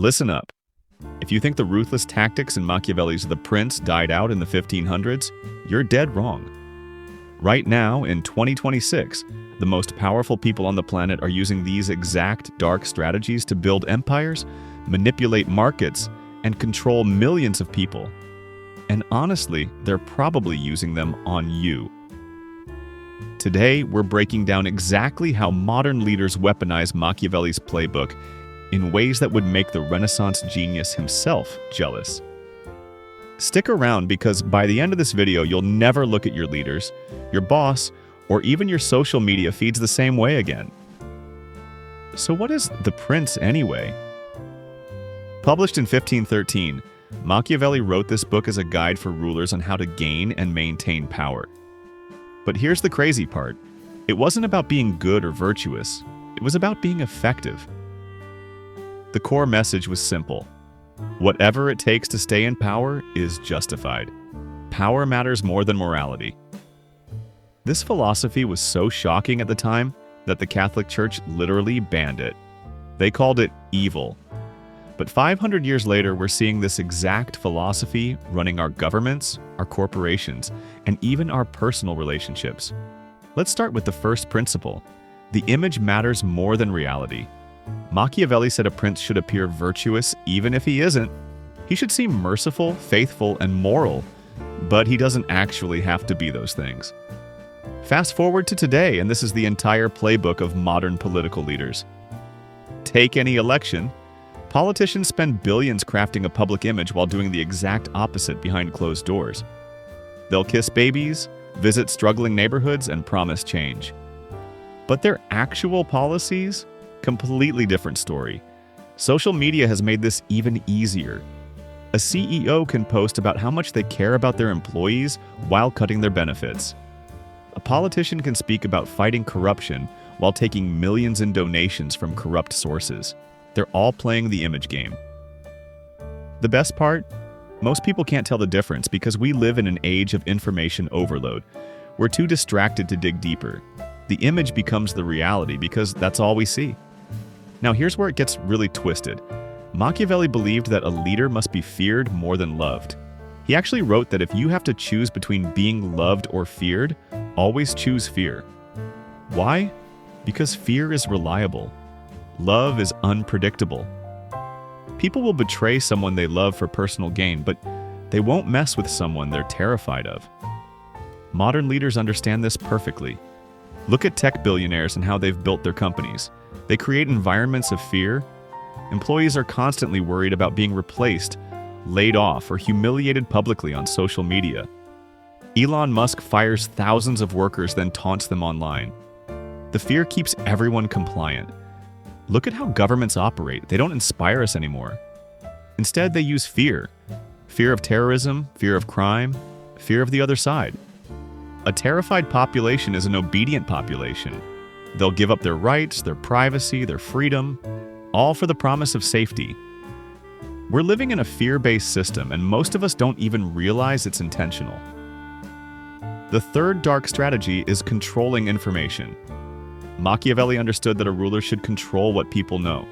Listen up. If you think the ruthless tactics in Machiavelli's The Prince died out in the 1500s, you're dead wrong. Right now, in 2026, the most powerful people on the planet are using these exact dark strategies to build empires, manipulate markets, and control millions of people. And honestly, they're probably using them on you. Today, we're breaking down exactly how modern leaders weaponize Machiavelli's playbook in ways that would make the Renaissance genius himself jealous. Stick around because by the end of this video, you'll never look at your leaders, your boss, or even your social media feeds the same way again. So what is The Prince anyway? Published in 1513, Machiavelli wrote this book as a guide for rulers on how to gain and maintain power. But here's the crazy part. It wasn't about being good or virtuous. It was about being effective. The core message was simple. Whatever it takes to stay in power is justified. Power matters more than morality. This philosophy was so shocking at the time that the Catholic Church literally banned it. They called it evil. But 500 years later, we're seeing this exact philosophy running our governments, our corporations, and even our personal relationships. Let's start with the first principle. The image matters more than reality. Machiavelli said a prince should appear virtuous even if he isn't. He should seem merciful, faithful, and moral, but he doesn't actually have to be those things. Fast forward to today, and this is the entire playbook of modern political leaders. Take any election. Politicians spend billions crafting a public image while doing the exact opposite behind closed doors. They'll kiss babies, visit struggling neighborhoods, and promise change. But their actual policies? Completely different story. Social media has made this even easier. A CEO can post about how much they care about their employees while cutting their benefits. A politician can speak about fighting corruption while taking millions in donations from corrupt sources. They're all playing the image game. The best part? Most people can't tell the difference because we live in an age of information overload. We're too distracted to dig deeper. The image becomes the reality because that's all we see. Now here's where it gets really twisted. Machiavelli believed that a leader must be feared more than loved. He actually wrote that if you have to choose between being loved or feared, always choose fear. Why? Because fear is reliable. Love is unpredictable. People will betray someone they love for personal gain, but they won't mess with someone they're terrified of. Modern leaders understand this perfectly. Look at tech billionaires and how they've built their companies. They create environments of fear. Employees are constantly worried about being replaced, laid off, or humiliated publicly on social media. Elon Musk fires thousands of workers, then taunts them online. The fear keeps everyone compliant. Look at how governments operate. They don't inspire us anymore. Instead, they use fear. Fear of terrorism, fear of crime, fear of the other side. A terrified population is an obedient population. They'll give up their rights, their privacy, their freedom, all for the promise of safety. We're living in a fear-based system, and most of us don't even realize it's intentional. The third dark strategy is controlling information. Machiavelli understood that a ruler should control what people know.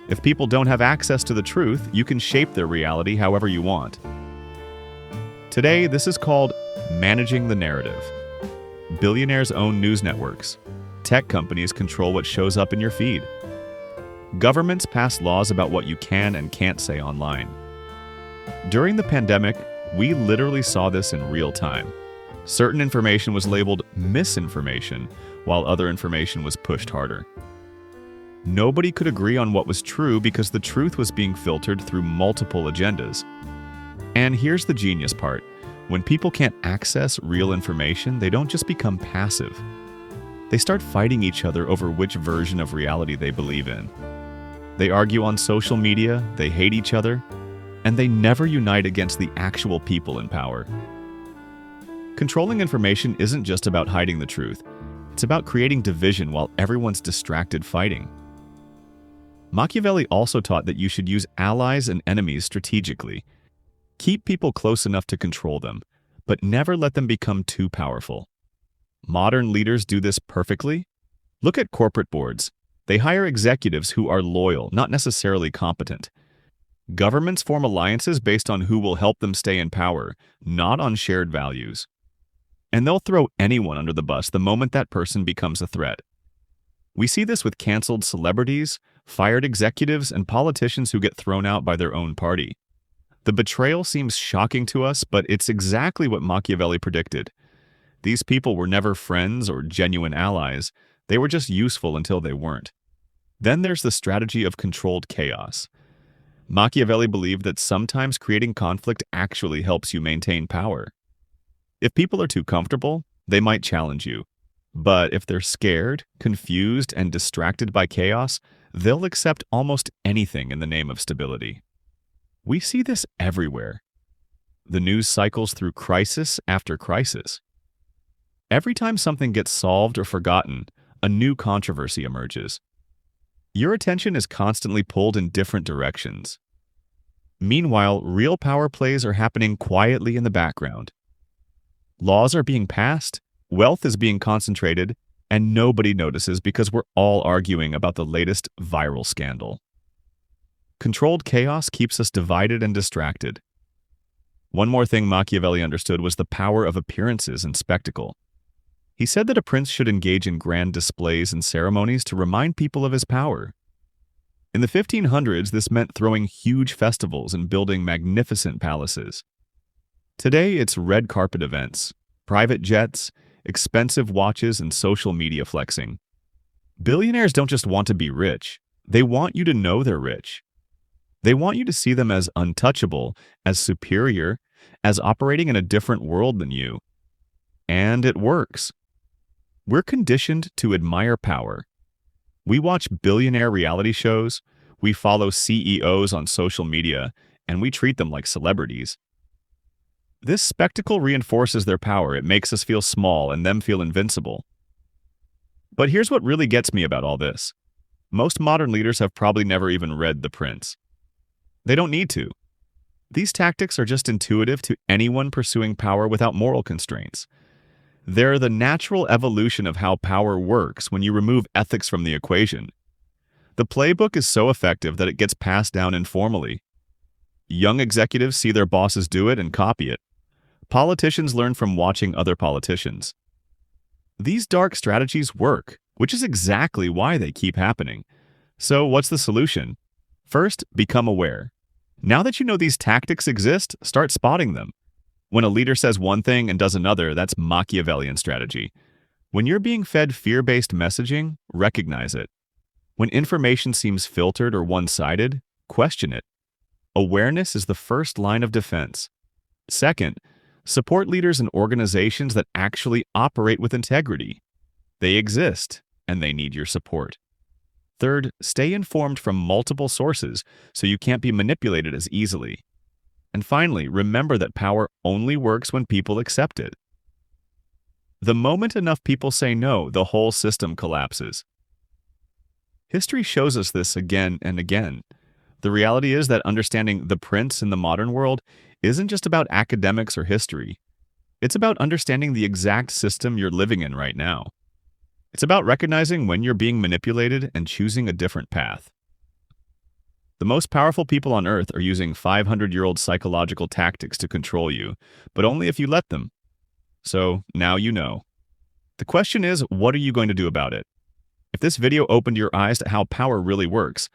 If people don't have access to the truth, you can shape their reality however you want. Today, this is called managing the narrative. Billionaires own news networks. Tech companies control what shows up in your feed. Governments pass laws about what you can and can't say online. During the pandemic, we literally saw this in real time. Certain information was labeled misinformation, while other information was pushed harder. Nobody could agree on what was true because the truth was being filtered through multiple agendas. And here's the genius part. When people can't access real information, they don't just become passive. They start fighting each other over which version of reality they believe in. They argue on social media, they hate each other, and they never unite against the actual people in power. Controlling information isn't just about hiding the truth. It's about creating division while everyone's distracted fighting. Machiavelli also taught that you should use allies and enemies strategically. Keep people close enough to control them, but never let them become too powerful. Modern leaders do this perfectly. Look at corporate boards. They hire executives who are loyal, not necessarily competent. Governments form alliances based on who will help them stay in power, not on shared values. And they'll throw anyone under the bus the moment that person becomes a threat. We see this with canceled celebrities, fired executives, and politicians who get thrown out by their own party. The betrayal seems shocking to us, but it's exactly what Machiavelli predicted. These people were never friends or genuine allies. They were just useful until they weren't. Then there's the strategy of controlled chaos. Machiavelli believed that sometimes creating conflict actually helps you maintain power. If people are too comfortable, they might challenge you. But if they're scared, confused, and distracted by chaos, they'll accept almost anything in the name of stability. We see this everywhere. The news cycles through crisis after crisis. Every time something gets solved or forgotten, a new controversy emerges. Your attention is constantly pulled in different directions. Meanwhile, real power plays are happening quietly in the background. Laws are being passed, wealth is being concentrated, and nobody notices because we're all arguing about the latest viral scandal. Controlled chaos keeps us divided and distracted. One more thing Machiavelli understood was the power of appearances and spectacle. He said that a prince should engage in grand displays and ceremonies to remind people of his power. In the 1500s, this meant throwing huge festivals and building magnificent palaces. Today, it's red carpet events, private jets, expensive watches, and social media flexing. Billionaires don't just want to be rich, they want you to know they're rich. They want you to see them as untouchable, as superior, as operating in a different world than you. And it works. We're conditioned to admire power. We watch billionaire reality shows, we follow CEOs on social media, and we treat them like celebrities. This spectacle reinforces their power. It makes us feel small and them feel invincible. But here's what really gets me about all this. Most modern leaders have probably never even read The Prince. They don't need to. These tactics are just intuitive to anyone pursuing power without moral constraints. They're the natural evolution of how power works when you remove ethics from the equation. The playbook is so effective that it gets passed down informally. Young executives see their bosses do it and copy it. Politicians learn from watching other politicians. These dark strategies work, which is exactly why they keep happening. So what's the solution? First, become aware. Now that you know these tactics exist, start spotting them. When a leader says one thing and does another, that's Machiavellian strategy. When you're being fed fear-based messaging, recognize it. When information seems filtered or one-sided, question it. Awareness is the first line of defense. Second, support leaders and organizations that actually operate with integrity. They exist, and they need your support. Third, stay informed from multiple sources so you can't be manipulated as easily. And finally, remember that power only works when people accept it. The moment enough people say no, the whole system collapses. History shows us this again and again. The reality is that understanding the prince in the modern world isn't just about academics or history. It's about understanding the exact system you're living in right now. It's about recognizing when you're being manipulated and choosing a different path. The most powerful people on Earth are using 500-year-old psychological tactics to control you, but only if you let them. So now you know. The question is, what are you going to do about it? If this video opened your eyes to how power really works,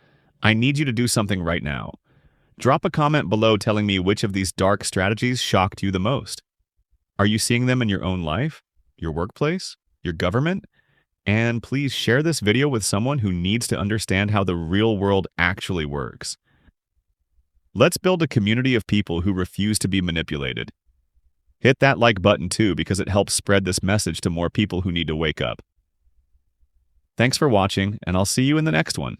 I need you to do something right now. Drop a comment below telling me which of these dark strategies shocked you the most. Are you seeing them in your own life, your workplace, your government? And please share this video with someone who needs to understand how the real world actually works. Let's build a community of people who refuse to be manipulated. Hit that like button too because it helps spread this message to more people who need to wake up. Thanks for watching, and I'll see you in the next one.